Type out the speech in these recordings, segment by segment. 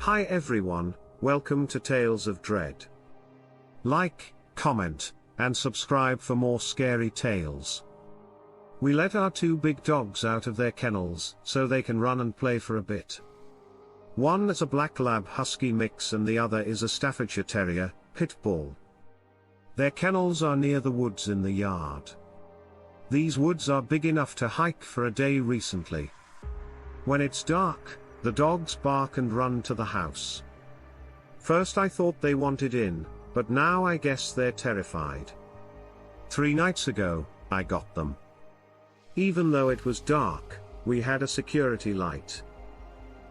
Hi everyone, welcome to Tales of Dread. Like, comment, and subscribe for more scary tales. We let our two big dogs out of their kennels so they can run and play for a bit. One is a black lab husky mix and the other is a Staffordshire Terrier, pit bull. Their kennels are near the woods in the yard. These woods are big enough to hike for a day recently. When it's dark, the dogs bark and run to the house. First I thought they wanted in, but now I guess they're terrified. 3 nights ago, I got them. Even though it was dark, we had a security light.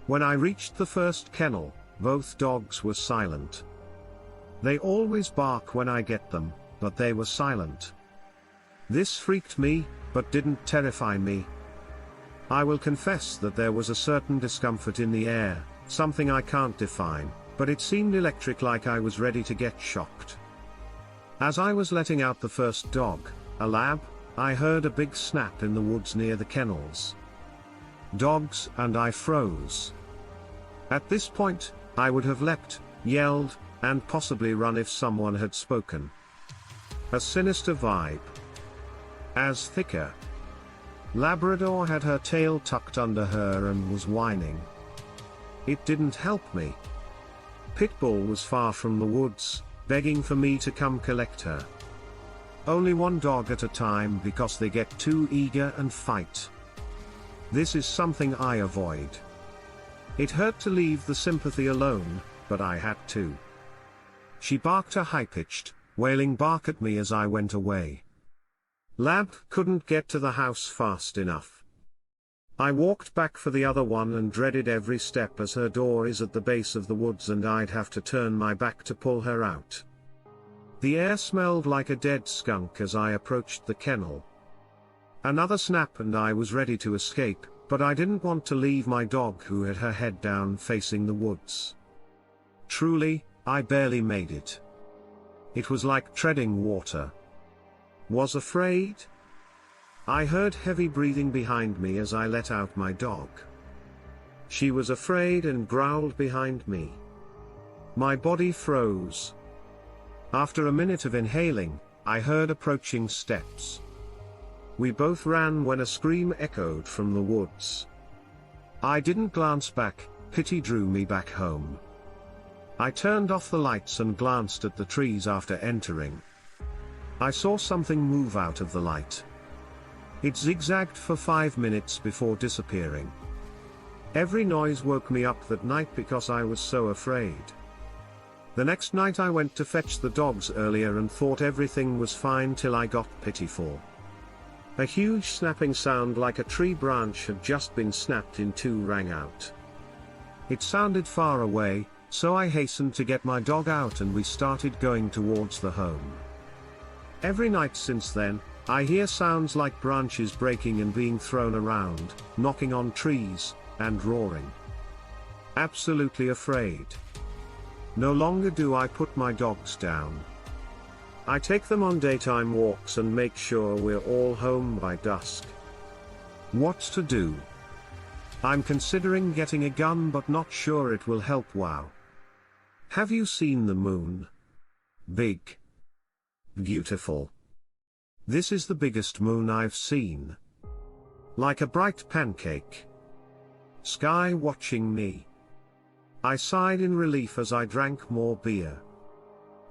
When I reached the first kennel, both dogs were silent. They always bark when I get them, but they were silent. This freaked me, but didn't terrify me. I will confess that there was a certain discomfort in the air, something I can't define, but it seemed electric, like I was ready to get shocked. As I was letting out the first dog, a lab, I heard a big snap in the woods near the kennels. Dogs and I froze. At this point, I would have leapt, yelled, and possibly run if someone had spoken. A sinister vibe. As thicker. Labrador had her tail tucked under her and was whining. It didn't help me. Pitbull was far from the woods, begging for me to come collect her. Only one dog at a time because they get too eager and fight. This is something I avoid. It hurt to leave the sympathy alone, but I had to. She barked a high-pitched, wailing bark at me as I went away. Lab couldn't get to the house fast enough. I walked back for the other one and dreaded every step as her door is at the base of the woods and I'd have to turn my back to pull her out. The air smelled like a dead skunk as I approached the kennel. Another snap and I was ready to escape, but I didn't want to leave my dog who had her head down facing the woods. Truly, I barely made it. It was like treading water. Was afraid? I heard heavy breathing behind me as I let out my dog. She was afraid and growled behind me. My body froze. After a minute of inhaling, I heard approaching steps. We both ran when a scream echoed from the woods. I didn't glance back, pity drew me back home. I turned off the lights and glanced at the trees after entering. I saw something move out of the light. It zigzagged for 5 minutes before disappearing. Every noise woke me up that night because I was so afraid. The next night I went to fetch the dogs earlier and thought everything was fine till I got pitiful. A huge snapping sound like a tree branch had just been snapped in 2 rang out. It sounded far away, so I hastened to get my dog out and we started going towards the home. Every night since then, I hear sounds like branches breaking and being thrown around, knocking on trees, and roaring. Absolutely afraid. No longer do I put my dogs down. I take them on daytime walks and make sure we're all home by dusk. What to do? I'm considering getting a gun but not sure it will help. Wow. Have you seen the moon? Big. Beautiful. This is the biggest moon I've seen. Like a bright pancake. Sky watching me. I sighed in relief as I drank more beer.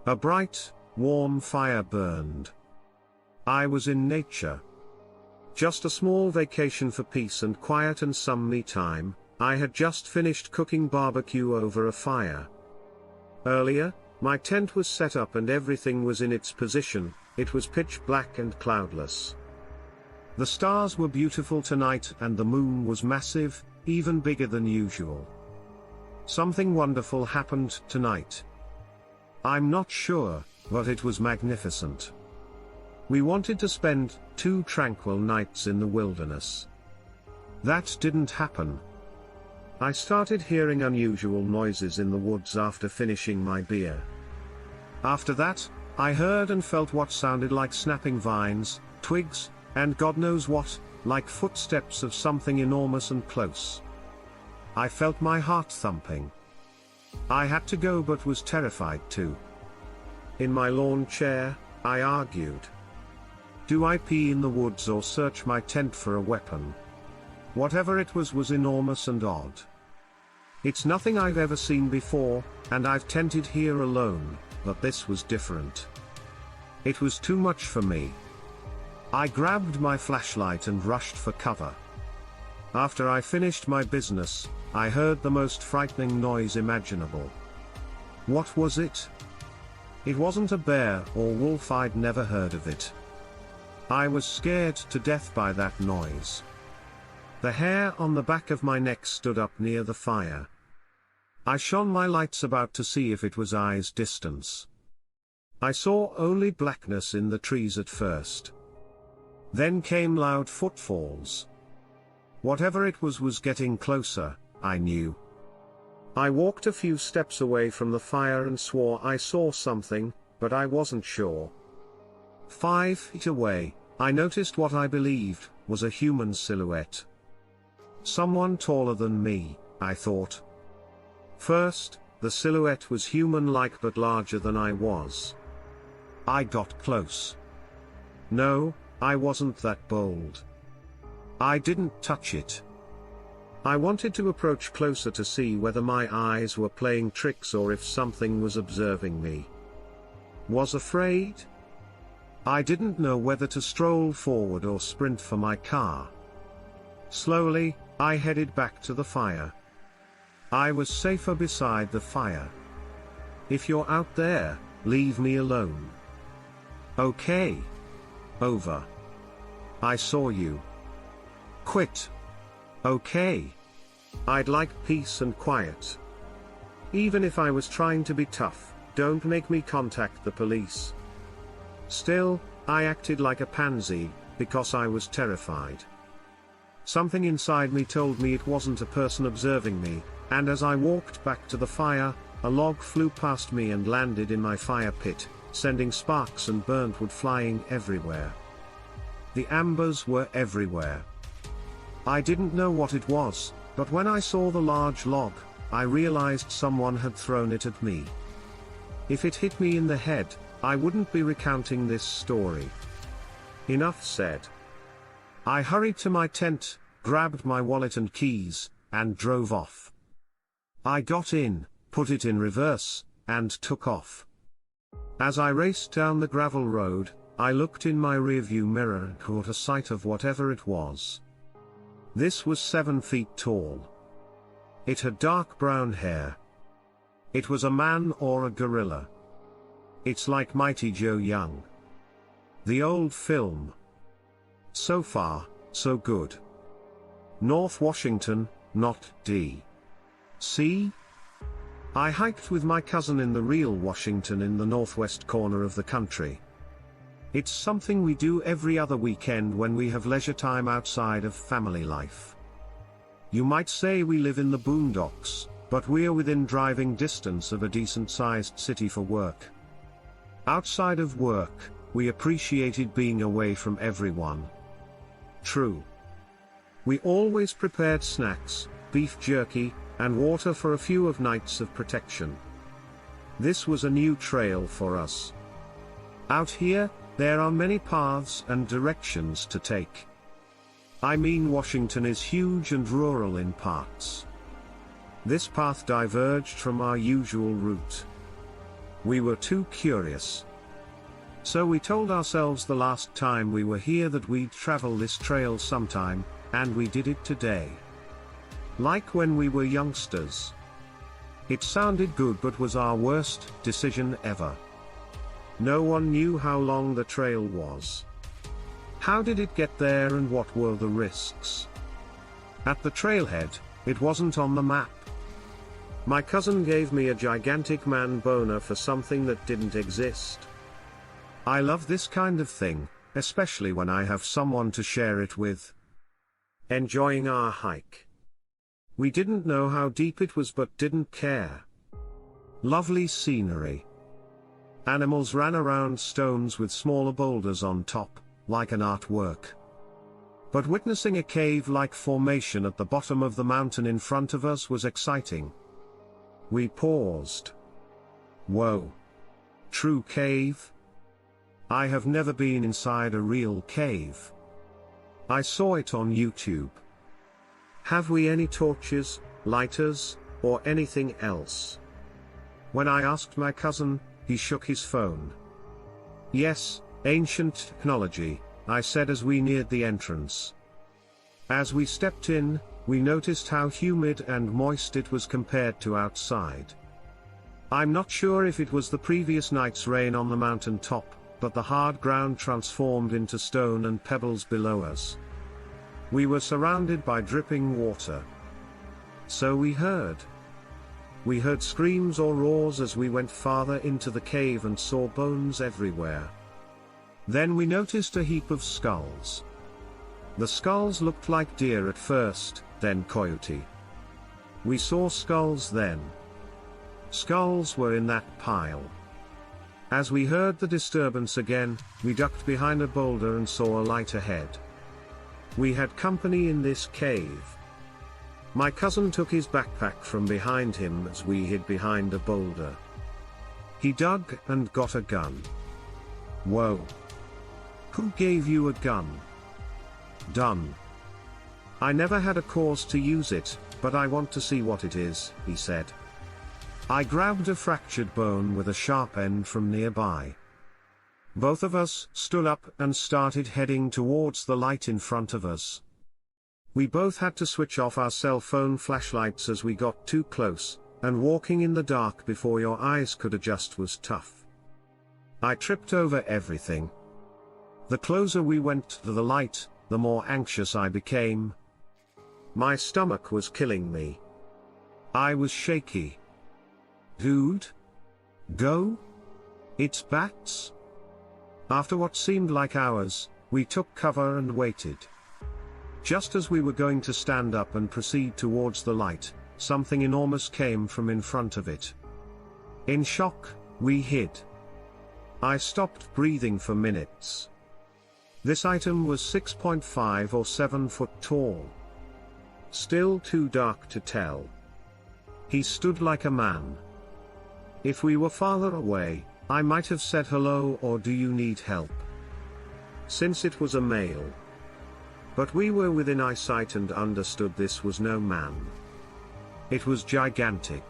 A bright, warm fire burned. I was in nature. Just a small vacation for peace and quiet and some me time. I had just finished cooking barbecue over a fire. Earlier, my tent was set up and everything was in its position. It was pitch black and cloudless. The stars were beautiful tonight and the moon was massive, even bigger than usual. Something wonderful happened tonight. I'm not sure, but it was magnificent. We wanted to spend 2 tranquil nights in the wilderness. That didn't happen. I started hearing unusual noises in the woods after finishing my beer. After that, I heard and felt what sounded like snapping vines, twigs, and God knows what, like footsteps of something enormous and close. I felt my heart thumping. I had to go but was terrified too. In my lawn chair, I argued. Do I pee in the woods or search my tent for a weapon? Whatever it was enormous and odd. It's nothing I've ever seen before, and I've tented here alone, but this was different. It was too much for me. I grabbed my flashlight and rushed for cover. After I finished my business, I heard the most frightening noise imaginable. What was it? It wasn't a bear or wolf, I'd never heard of it. I was scared to death by that noise. The hair on the back of my neck stood up near the fire. I shone my lights about to see if it was eyes distance. I saw only blackness in the trees at first. Then came loud footfalls. Whatever it was getting closer, I knew. I walked a few steps away from the fire and swore I saw something, but I wasn't sure. 5 feet away, I noticed what I believed was a human silhouette. Someone taller than me, I thought. First, the silhouette was human-like but larger than I was. I got close. No, I wasn't that bold. I didn't touch it. I wanted to approach closer to see whether my eyes were playing tricks or if something was observing me. Was afraid? I didn't know whether to stroll forward or sprint for my car. Slowly, I headed back to the fire. I was safer beside the fire. If you're out there, leave me alone. Okay. Over. I saw you. Quit. Okay. I'd like peace and quiet. Even if I was trying to be tough, don't make me contact the police. Still, I acted like a pansy, because I was terrified. Something inside me told me it wasn't a person observing me, and as I walked back to the fire, a log flew past me and landed in my fire pit, sending sparks and burnt wood flying everywhere. The embers were everywhere. I didn't know what it was, but when I saw the large log, I realized someone had thrown it at me. If it hit me in the head, I wouldn't be recounting this story. Enough said. I hurried to my tent, grabbed my wallet and keys, and drove off. I got in, put it in reverse, and took off. As I raced down the gravel road, I looked in my rearview mirror and caught a sight of whatever it was. This was 7 feet tall. It had dark brown hair. It was a man or a gorilla. It's like Mighty Joe Young. The old film. So far, so good. North Washington, not D.C. I hiked with my cousin in the real Washington in the northwest corner of the country. It's something we do every other weekend when we have leisure time outside of family life. You might say we live in the boondocks, but we're within driving distance of a decent-sized city for work. Outside of work, we appreciated being away from everyone. True. We always prepared snacks, beef jerky, and water for a few of nights of protection. This was a new trail for us. Out here, there are many paths and directions to take. I mean, Washington is huge and rural in parts. This path diverged from our usual route. We were too curious. So we told ourselves the last time we were here that we'd travel this trail sometime, and we did it today. Like when we were youngsters. It sounded good but was our worst decision ever. No one knew how long the trail was. How did it get there and what were the risks? At the trailhead, it wasn't on the map. My cousin gave me a gigantic man boner for something that didn't exist. I love this kind of thing, especially when I have someone to share it with. Enjoying our hike. We didn't know how deep it was but didn't care. Lovely scenery. Animals ran around stones with smaller boulders on top, like an artwork. But witnessing a cave-like formation at the bottom of the mountain in front of us was exciting. We paused. Whoa. True cave? I have never been inside a real cave. I saw it on YouTube. Have we any torches, lighters, or anything else? When I asked my cousin, he shook his phone. Yes, ancient technology, I said as we neared the entrance. As we stepped in, we noticed how humid and moist it was compared to outside. I'm not sure if it was the previous night's rain on the mountain top, but the hard ground transformed into stone and pebbles below us. We were surrounded by dripping water. So we heard screams or roars as we went farther into the cave and saw bones everywhere. Then we noticed a heap of skulls. The skulls looked like deer at first, then coyote. We saw skulls then. Skulls were in that pile. As we heard the disturbance again, we ducked behind a boulder and saw a light ahead. We had company in this cave. My cousin took his backpack from behind him as we hid behind a boulder. He dug and got a gun. Whoa. Who gave you a gun? Done. I never had a cause to use it, but I want to see what it is, he said. I grabbed a fractured bone with a sharp end from nearby. Both of us stood up and started heading towards the light in front of us. We both had to switch off our cell phone flashlights as we got too close, and walking in the dark before your eyes could adjust was tough. I tripped over everything. The closer we went to the light, the more anxious I became. My stomach was killing me. I was shaky. Dude? Go? It's bats? After what seemed like hours, we took cover and waited. Just as we were going to stand up and proceed towards the light, something enormous came from in front of it. In shock, we hid. I stopped breathing for minutes. This item was 6.5 or 7 foot tall. Still too dark to tell. He stood like a man. If we were farther away, I might have said hello or do you need help? Since it was a male. But we were within eyesight and understood this was no man. It was gigantic.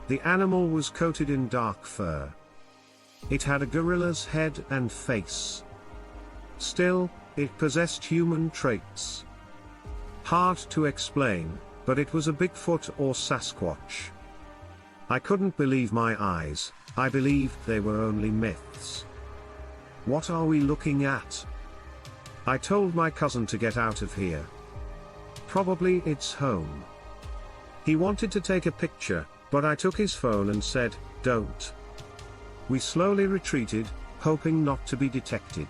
The animal was coated in dark fur. It had a gorilla's head and face. Still, it possessed human traits. Hard to explain, but it was a Bigfoot or Sasquatch. I couldn't believe my eyes, I believed they were only myths. What are we looking at? I told my cousin to get out of here. Probably it's home. He wanted to take a picture, but I took his phone and said, don't. We slowly retreated, hoping not to be detected.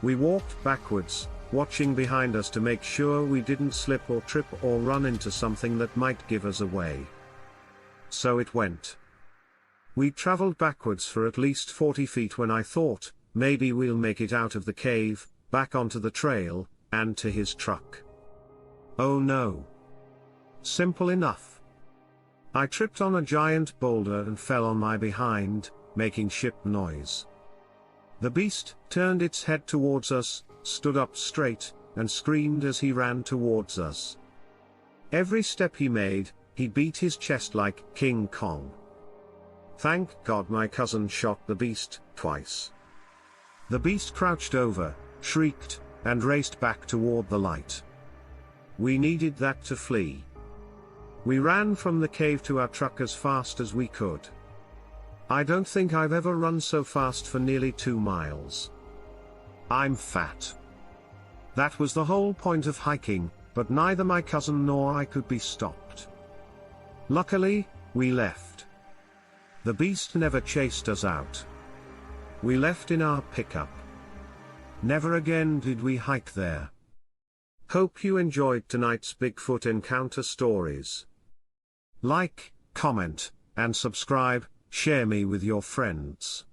We walked backwards, watching behind us to make sure we didn't slip or trip or run into something that might give us away. So it went. We traveled backwards for at least 40 feet when I thought, maybe we'll make it out of the cave, back onto the trail, and to his truck. Oh no. Simple enough. I tripped on a giant boulder and fell on my behind, making ship noise. The beast turned its head towards us, stood up straight, and screamed as he ran towards us. Every step he made, he beat his chest like King Kong. Thank God my cousin shot the beast twice. The beast crouched over, shrieked, and raced back toward the light. We needed that to flee. We ran from the cave to our truck as fast as we could. I don't think I've ever run so fast for nearly 2 miles. I'm fat. That was the whole point of hiking, but neither my cousin nor I could be stopped. Luckily, we left. The beast never chased us out. We left in our pickup. Never again did we hike there. Hope you enjoyed tonight's Bigfoot encounter stories. Like, comment, and subscribe, share me with your friends.